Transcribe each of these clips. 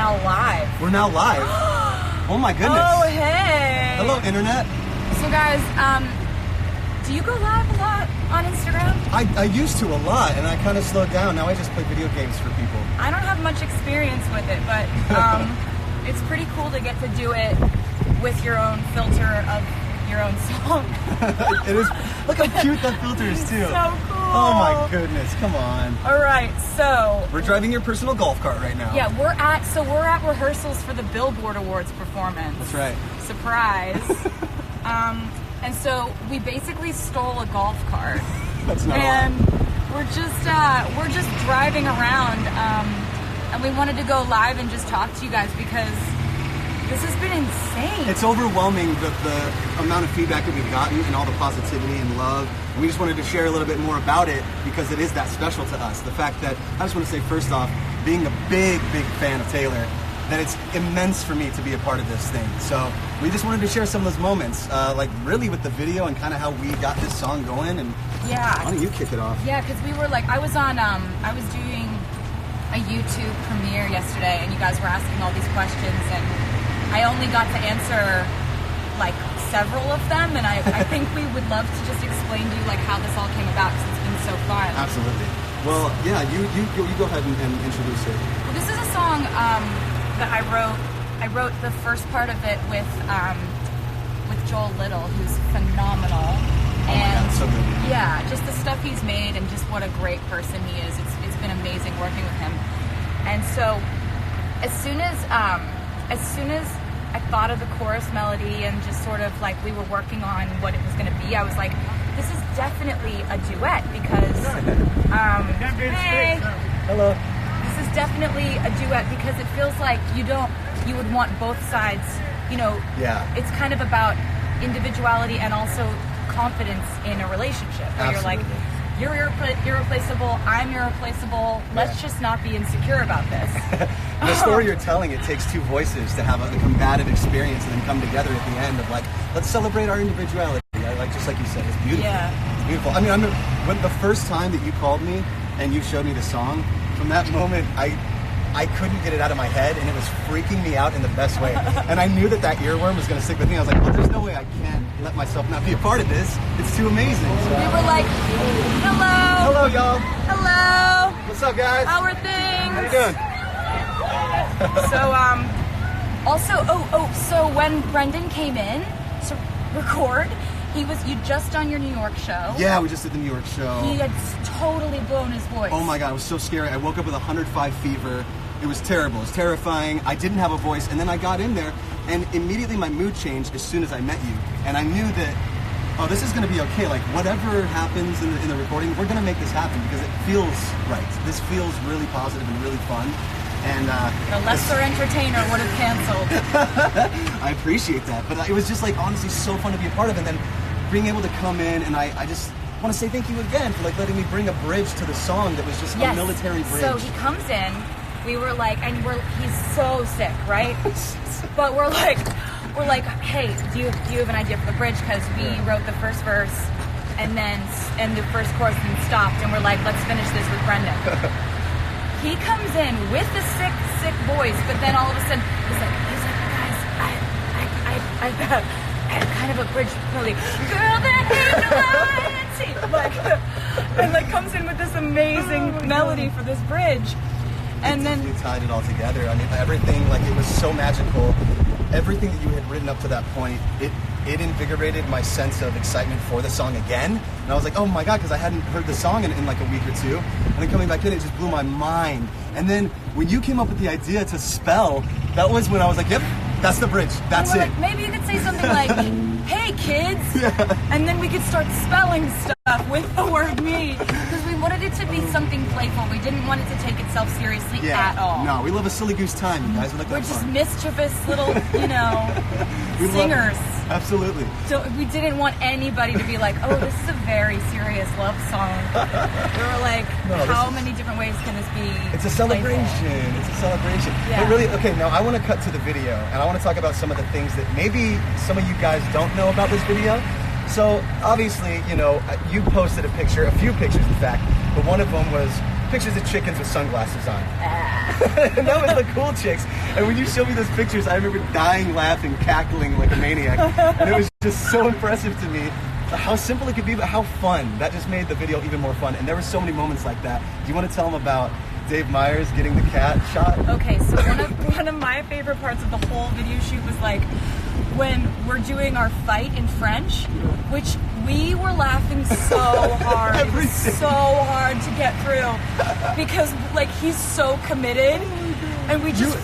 now live. We're now live. Oh my goodness. Oh, hey. Hello, Internet. So guys, do you go live a lot on Instagram? I used to a lot, and I kind of slowed down. Now I just play video games for people. I don't have much experience with it, but it's pretty cool to get to do it with your own filter of your own song. It is. Look how cute that filter is too. So cool. Oh my goodness, come on. All right, so we're driving your personal golf cart right now. Yeah, we're at rehearsals for the Billboard Awards performance. That's right. Surprise. And so we basically stole a golf cart. That's not and all. we're just driving around, and we wanted to go live and just talk to you guys because this has been insane. It's overwhelming the amount of feedback that we've gotten and all the positivity and love. And we just wanted to share a little bit more about it because it is that special to us. The fact that, I just want to say first off, being a big fan of Taylor, that it's immense for me to be a part of this thing. So we just wanted to share some of those moments, like really with the video and kind of how we got this song going. And yeah, why don't you kick it off? Yeah, because we were like, I was doing a YouTube premiere yesterday, and you guys were asking all these questions, and I only got to answer like several of them, and I think we would love to just explain to you like how this all came about because it's been so fun. Absolutely. Well, yeah, you go ahead and introduce it. Well, this is a song that I wrote. I wrote the first part of it with Joel Little, who's phenomenal. Oh my God, so good. Yeah, just the stuff he's made and just what a great person he is. It's been amazing working with him. And so as soon as I thought of the chorus melody and just sort of like we were working on what it was going to be, I was like, this is definitely a duet because hey, hello. this is definitely a duet because it feels like you would want both sides, you know. Yeah. It's kind of about individuality and also confidence in a relationship where Absolutely. you're like, you're irreplaceable, I'm irreplaceable, let's just not be insecure about this. The story you're telling, it takes two voices to have a combative experience and then come together at the end of like, let's celebrate our individuality. Like just like you said, it's beautiful. Yeah. It's beautiful. I mean, when the first time that you called me and you showed me the song, from that moment, I couldn't get it out of my head, and it was freaking me out in the best way. And I knew that earworm was going to stick with me. I was like, well, there's no way I can't let myself not be a part of this. It's too amazing. So. We were like, hello. Hello, y'all. Hello. What's up, guys? How are things? How you doing? So, also, so when Brendan came in to record, you just done your New York show. Yeah, we just did the New York show. He had totally blown his voice. Oh my God, it was so scary. I woke up with 105 fever. It was terrible. It was terrifying. I didn't have a voice, and then I got in there, and immediately my mood changed as soon as I met you. And I knew that, oh, this is going to be okay. Like, whatever happens in the recording, we're going to make this happen because it feels right. This feels really positive and really fun. And the lesser entertainer would have canceled. I appreciate that, but it was just like honestly so fun to be a part of, and then being able to come in, and I just want to say thank you again for like letting me bring a bridge to the song that was just a military bridge. So he comes in, we were like, and he's so sick, right? But we're like, hey, do you have an idea for the bridge? Because we wrote the first verse and the first chorus and stopped, and we're like, let's finish this with Brendan. He comes in with the sick voice, but then all of a sudden he's like, guys, I had kind of a bridge melody. Girl that hates the light, and like comes in with this amazing melody for this bridge. And then you tied it all together. I mean, everything, like, it was so magical. Everything that you had written up to that point, it invigorated my sense of excitement for the song again. And I was like, oh my God, because I hadn't heard the song in like a week or two. And then coming back in, it just blew my mind. And then when you came up with the idea to spell, that was when I was like, yep, that's the bridge. That's it. Like, maybe you could say something like, hey kids. Yeah. And then we could start spelling stuff with the word me. Because we wanted it to be something playful. We didn't want it to take itself seriously at all. No, we love a silly goose time, you guys. We're just mischievous little, singers. Absolutely. So we didn't want anybody to be like, oh, this is a very serious love song. We were like, how many different ways can this be? It's a celebration. Playful? It's a celebration. Yeah. But really, okay, now I want to cut to the video, and I want to talk about some of the things that maybe some of you guys don't know about this video. So obviously, you posted a few pictures in fact, but one of them was pictures of chickens with sunglasses on. And that was the cool chicks. And when you showed me those pictures, I remember dying, laughing, cackling like a maniac. And it was just so impressive to me how simple it could be, but how fun. That just made the video even more fun. And there were so many moments like that. Do you want to tell them about Dave Myers getting the cat shot? Okay, so one of my favorite parts of the whole video shoot was like when we're doing our fight in French, which we were laughing so hard. It was so hard to get through because like he's so committed, and we just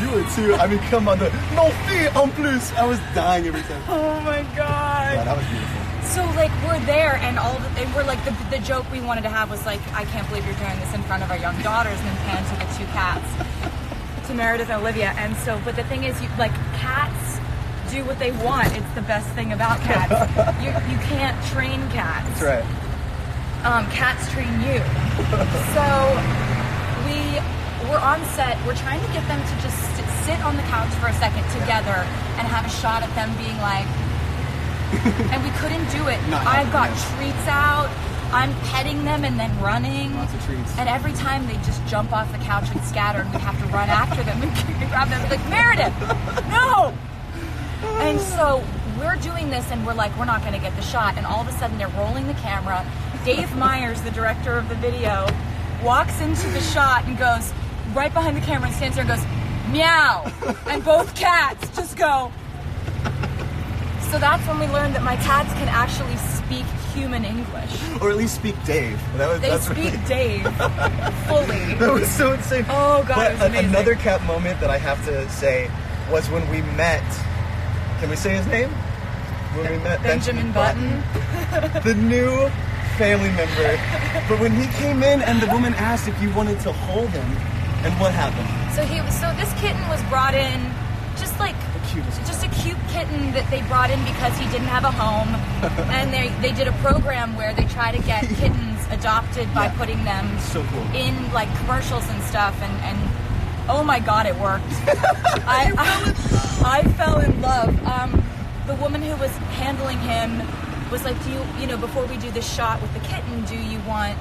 You were too. I mean, come on, no fee en plus. I was dying every time. Oh my god. Yeah, that was beautiful. So like we're there, and and we're like the joke we wanted to have was like, I can't believe you're doing this in front of our young daughters, and then pan to the two cats, to Meredith and Olivia. And so, but the thing is, like cats do what they want. It's the best thing about cats. You can't train cats. That's right. Cats train you. So we're on set. We're trying to get them to just sit on the couch for a second together and have a shot at them being like. And we couldn't do it. I've got treats out. I'm petting them and then running. Lots of treats. And every time they just jump off the couch and scatter, and we have to run after them and grab them. Like, Meredith, no! And so we're doing this, and we're like, we're not going to get the shot. And all of a sudden, they're rolling the camera. Dave Myers, the director of the video, walks into the shot and goes right behind the camera and stands there and goes, meow. And both cats just go. So that's when we learned that my cats can actually speak human English. Or at least speak Dave. They speak Dave fully. That was so insane. Oh, God, it was amazing. Another cat moment that I have to say was when we met, can we say his name? When we met Benjamin Button. The new family member. But when he came in and the woman asked if you wanted to hold him, and what happened? So this kitten was brought in just a cute kitten that they brought in because he didn't have a home. And they did a program where they try to get kittens adopted by putting them in like commercials and stuff, and oh my god, it worked. I fell in love. The woman who was handling him was like, do you before we do this shot with the kitten, do you want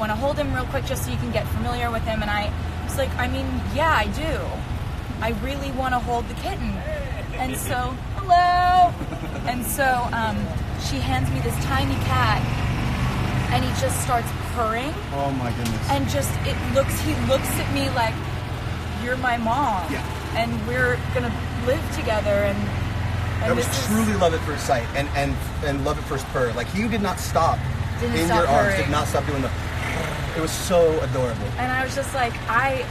to hold him real quick just so you can get familiar with him? And I was like, I mean, yeah, I do. I really want to hold the kitten. And so, hello. And so she hands me this tiny cat, and he just starts purring. Oh my goodness. And he looks at me like, you're my mom. Yeah. And we're gonna live together. And that was truly love at first sight and love at first purr. Like he did not stop in your arms, did not stop doing it was so adorable. And I was just like, and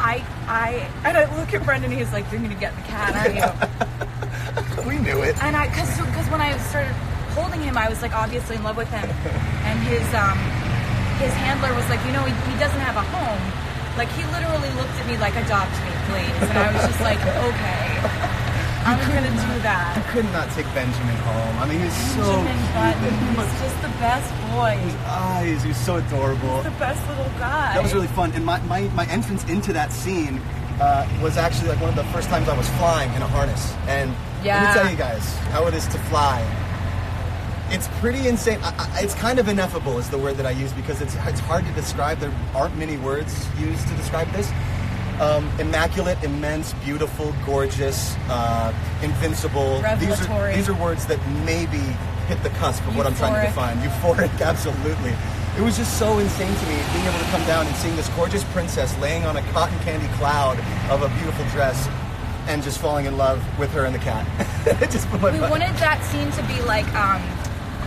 I look at Brendan, and he's like, you're gonna get the cat, aren't you? We knew it. And because when I started holding him, I was like obviously in love with him. And his handler was like, he doesn't have a home. Like he literally looked at me like, adopt me, please. And I was just like, okay. I'm gonna do that. You could not take Benjamin home. I mean, he's so Button. He's just the best boy. His eyes, he's so adorable. He's the best little guy. That was really fun. And my entrance into that scene was actually like one of the first times I was flying in a harness. And let me tell you guys how it is to fly. It's pretty insane. It's kind of ineffable is the word that I use because it's hard to describe. There aren't many words used to describe this. Immaculate, immense, beautiful, gorgeous, invincible. Revelatory. These are words that maybe hit the cusp of what I'm trying to define. Euphoric, absolutely. It was just so insane to me being able to come down and seeing this gorgeous princess laying on a cotton candy cloud of a beautiful dress and just falling in love with her and the cat. It just put my We wanted that scene to be like,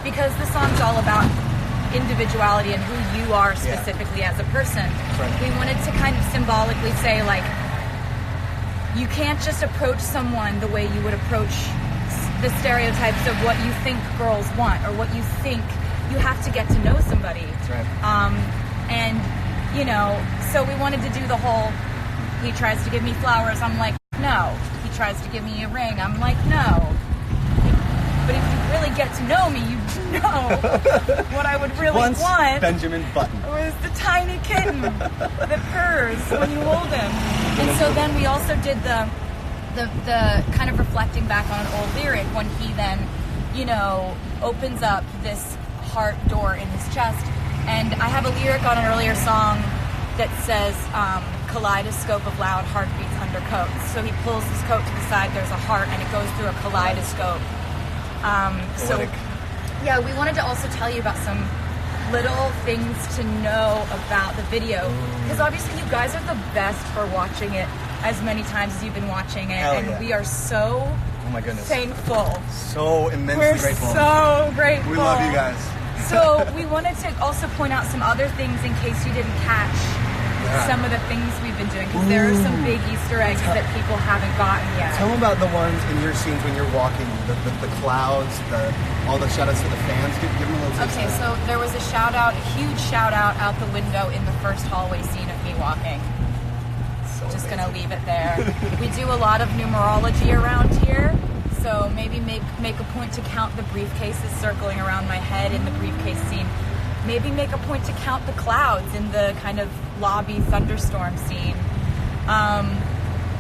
because the song's all about individuality and who you are specifically as a person. Right. We wanted to kind of symbolically say, like, you can't just approach someone the way you would approach the stereotypes of what you think girls want or what you think. You have to get to know somebody. That's right. And, so we wanted to do the whole, he tries to give me flowers, I'm like, no. He tries to give me a ring, I'm like, no. But if you really get to know me, you know what I would really want. Benjamin Button was the tiny kitten that purrs when you hold him. And so then we also did the kind of reflecting back on an old lyric when he then, opens up this heart door in his chest And I have a lyric on an earlier song that says, kaleidoscope of loud heartbeats under coats. So he pulls his coat to the side, there's a heart, and it goes through a kaleidoscope. So yeah, we wanted to also tell you about some little things to know about the video, because obviously you guys are the best for watching it as many times as you've been watching it. Hell and yeah. we are so my goodness, thankful. So immensely We're grateful. so grateful. We love you guys. So we wanted to also point out some other things in case you didn't catch some of the things we've been doing, because there are some big Easter eggs that people haven't gotten yet. Tell them about the ones in your scenes when you're walking, the clouds, all the shout outs to the fans. Give them a little taste. Okay, so there was a shout out, a huge shout out the window in the first hallway scene of me walking. Just gonna leave it there. We do a lot of numerology around here, so maybe make a point to count the briefcases circling around my head in the briefcase scene. Maybe make a point to count the clouds in the kind of lobby thunderstorm scene.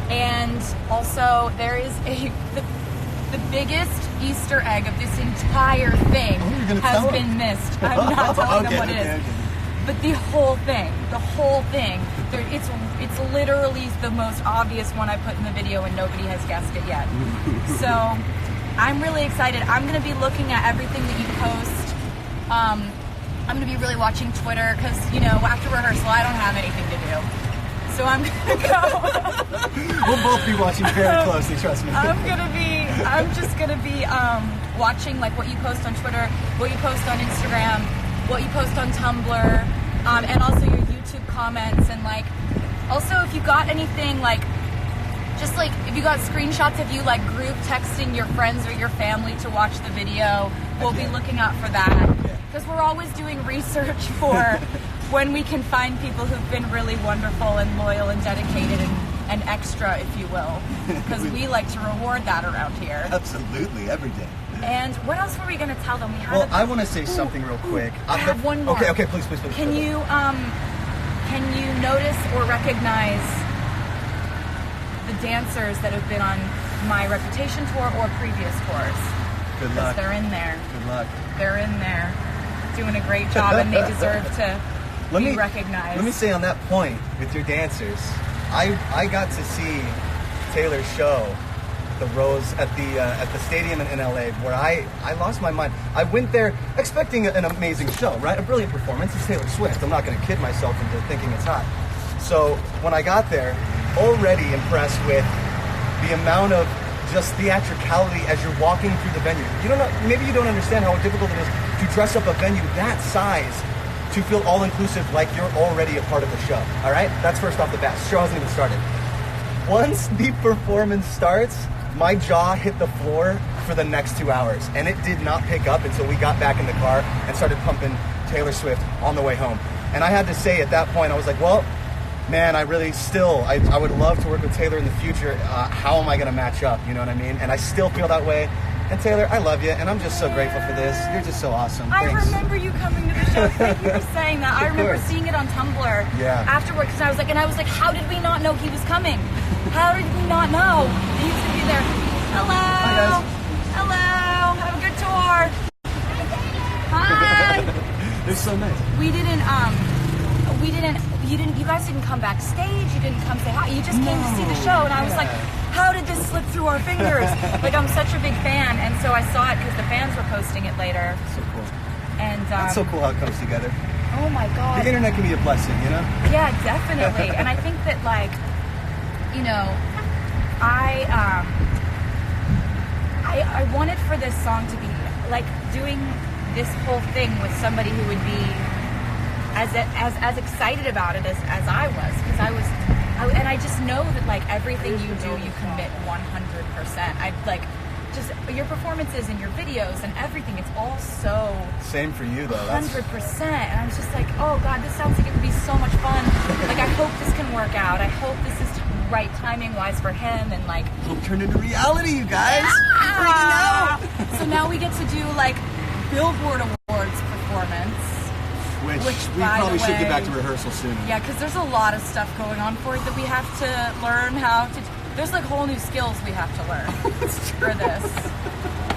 And also there is the biggest Easter egg of this entire thing has been missed. I'm not telling them what it is. But the whole thing, it's literally the most obvious one I put in the video and nobody has guessed it yet. So I'm really excited. I'm going to be looking at everything that you post. I'm going to be really watching Twitter because, after rehearsal I don't have anything to do. So I'm going to go. We'll both be watching very closely, trust me. I'm just going to be watching like what you post on Twitter, what you post on Instagram, what you post on Tumblr, and also your YouTube comments, and like also if you got anything if you got screenshots of you like group texting your friends or your family to watch the video, we'll be looking out for that, because we're always doing research for when we can find people who've been really wonderful and loyal and dedicated and extra, if you will, because we like to reward that around here. Absolutely, every day. And what else were we going to tell them? I want to say something real quick. I have one more. Okay, please. Can you notice or recognize the dancers that have been on my Reputation tour or previous tours? Good luck. They're in there. Good luck. They're in there, doing a great job, and they deserve to be recognized. Let me say on that point with your dancers, I got to see Taylor's show, the Rose at the stadium in LA, where I lost my mind. I went there expecting an amazing show, right? A brilliant performance. It's Taylor Swift. I'm not going to kid myself into thinking it's not. So when I got there, already impressed with the amount of just theatricality as you're walking through the venue. Maybe you don't understand how difficult it is to dress up a venue that size to feel all-inclusive, like you're already a part of the show. All right? That's first off the bat. The show hasn't even started. Once the performance starts, my jaw hit the floor for the next 2 hours, and it did not pick up until we got back in the car and started pumping Taylor Swift on the way home. And I had to say at that point, I was like, well, man, I would love to work with Taylor in the future. How am I going to match up? You know what I mean? And I still feel that way. And Taylor, I love you, and I'm just so grateful for this. You're just so awesome. Thanks. I remember you coming to the show. Thank you for saying that. I remember seeing it on Tumblr afterwards, because I was like, how did we not know he was coming? How did we not know? He used to be there. Hello. Hi, guys. Hello. Have a good tour. Hi. They're so nice. You guys didn't come backstage. You didn't come say hi. You just came to see the show, and I was like, how did this slip through our fingers? Like, I'm such a big fan, and so I saw it because the fans were posting it later. So cool. And that's so cool how it comes together. Oh my God. The internet can be a blessing, you know? Yeah, definitely. And I think that, I wanted for this song to be like doing this whole thing with somebody who would be as excited about it as I was, because and I just know that like everything you do, you commit 100%. Just your performances and your videos and everything, it's all so same for you though. 100%. And I was just like, oh God, this sounds like it would be so much fun. Like, I hope this can work out. I hope this is right timing wise for him, and like hope it turned into reality, you guys. Freaking out. So now we get to do like Billboard Awards performance. Which we probably should get back to rehearsal soon. Yeah, because there's a lot of stuff going on for it that we have to learn how to. There's like whole new skills we have to learn for this.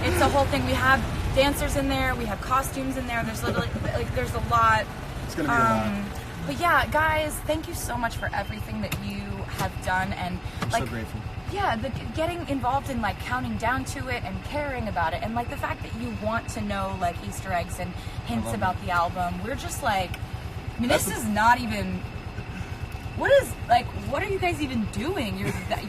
It's a whole thing. We have dancers in there. We have costumes in there. There's literally there's a lot. It's gonna be a lot. But yeah, guys, thank you so much for everything that you have done, and I'm like, so grateful. yeah, getting involved in like counting down to it and caring about it, and like the fact that you want to know like Easter eggs and hints about the album. We're just like, I mean, this is not even. What are you guys even doing?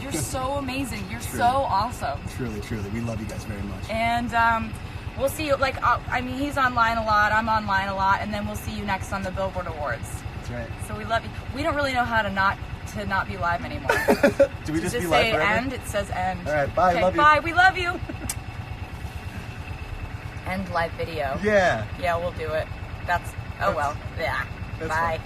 You're so amazing. You're so awesome. Truly, truly, we love you guys very much. And we'll see you. Like, I mean, he's online a lot. I'm online a lot, and then we'll see you next on the Billboard Awards. That's right. So we love you. We don't really know how to not be live anymore. Do we just be say live forever? end? It says end. All right, bye. Okay, Love you. bye. We love you. End live video. Yeah. Yeah, we'll do it. Oh well. Yeah. That's Bye. fine.